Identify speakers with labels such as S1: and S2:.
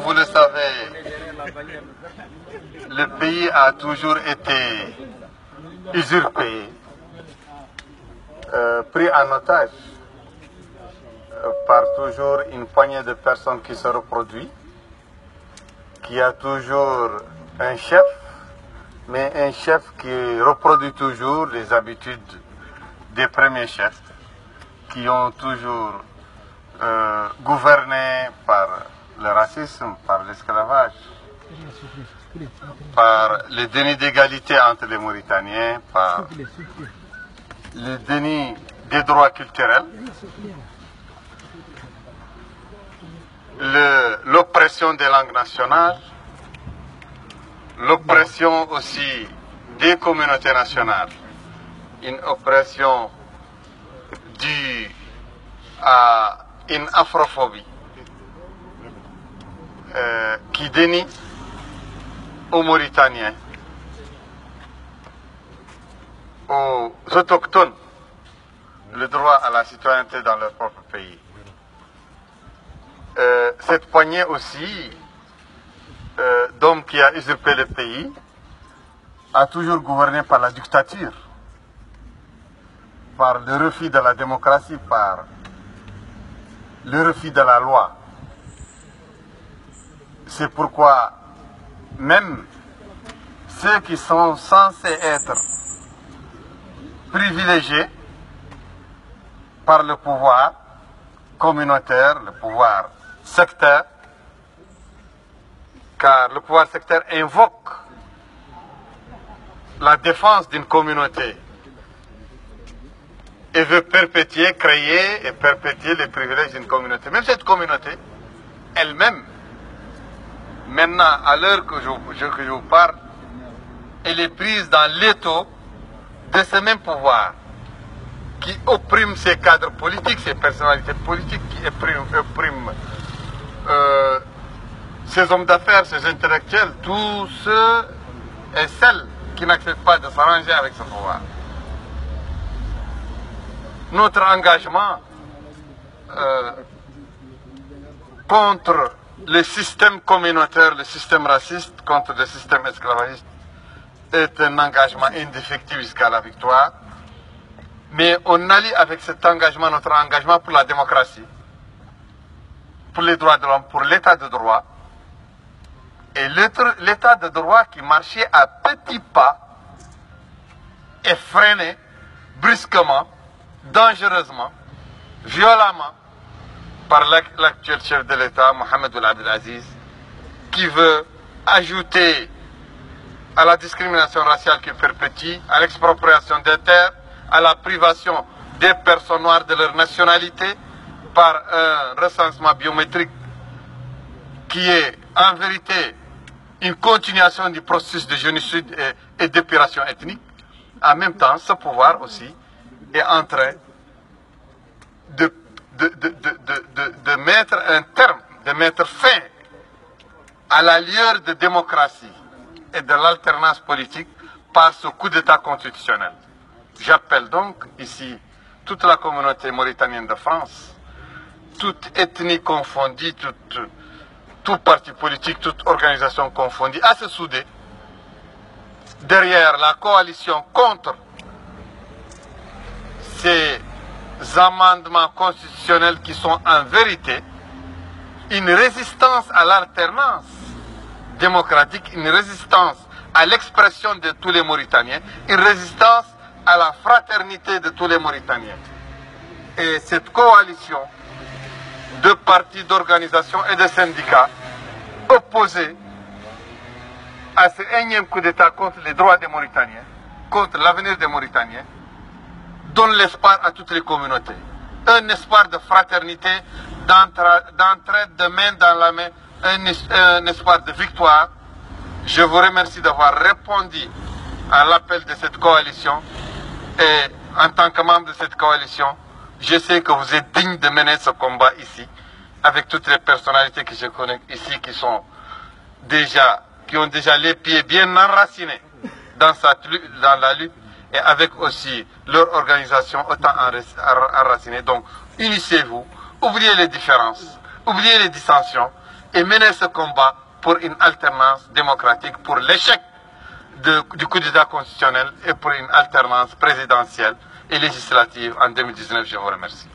S1: Vous le savez, le pays a toujours été usurpé, pris en otage par toujours une poignée de personnes qui se reproduisent, qui a toujours un chef, mais un chef qui reproduit toujours les habitudes des premiers chefs, qui ont toujours gouverné par le racisme, par l'esclavage, par le déni d'égalité entre les Mauritaniens, par le déni des droits culturels, l'oppression des langues nationales, l'oppression aussi des communautés nationales, une oppression due à une afrophobie qui dénie aux Mauritaniens, aux autochtones, le droit à la citoyenneté dans leur propre pays. Cette poignée aussi d'hommes qui a usurpé le pays a toujours gouverné par la dictature, par le refus de la démocratie, par le refus de la loi. C'est pourquoi même ceux qui sont censés être privilégiés par le pouvoir communautaire, le pouvoir sectaire, car le pouvoir sectaire invoque la défense d'une communauté et veut perpétuer, créer et perpétuer les privilèges d'une communauté. Même cette communauté, elle-même, maintenant, à l'heure que je vous parle, elle est prise dans l'étau de ce même pouvoir qui opprime ses cadres politiques, ses personnalités politiques, qui opprime ces hommes d'affaires, ces intellectuels, tous ceux et celles qui n'acceptent pas de s'arranger avec ce pouvoir. Notre engagement contre le système communautaire, le système raciste, contre le système esclavagiste est un engagement indéfectible jusqu'à la victoire. Mais on allie avec cet engagement notre engagement pour la démocratie, pour les droits de l'homme, pour l'état de droit. Et l'état de droit qui marchait à petits pas est freiné brusquement, dangereusement, violemment par l'actuel chef de l'État, Mohamed Ould Abdel Aziz, qui veut ajouter à la discrimination raciale qu'il perpétue, à l'expropriation des terres, à la privation des personnes noires de leur nationalité par un recensement biométrique qui est en vérité une continuation du processus de génocide et d'épuration ethnique. En même temps, ce pouvoir aussi est en train de mettre un terme, de mettre fin à la lueur de démocratie et de l'alternance politique par ce coup d'État constitutionnel. J'appelle donc ici toute la communauté mauritanienne de France, toute ethnie confondue, tout parti politique, toute organisation confondue, à se souder derrière la coalition contre ces amendements constitutionnels qui sont en vérité une résistance à l'alternance démocratique, une résistance à l'expression de tous les Mauritaniens, une résistance à la fraternité de tous les Mauritaniens. Et cette coalition de partis, d'organisations et de syndicats opposés à ce énième coup d'État contre les droits des Mauritaniens, contre l'avenir des Mauritaniens, donne l'espoir à toutes les communautés. Un espoir de fraternité, d'entraide de main dans la main, un espoir de victoire. Je vous remercie d'avoir répondu à l'appel de cette coalition. Et en tant que membre de cette coalition, je sais que vous êtes digne de mener ce combat ici, avec toutes les personnalités que je connais ici qui ont déjà les pieds bien enracinés dans la lutte, et avec aussi leur organisation autant enracinée. Donc, unissez-vous, oubliez les différences, oubliez les dissensions, et mener ce combat pour une alternance démocratique, pour l'échec du coup d'État constitutionnel et pour une alternance présidentielle et législative en 2019. Je vous remercie.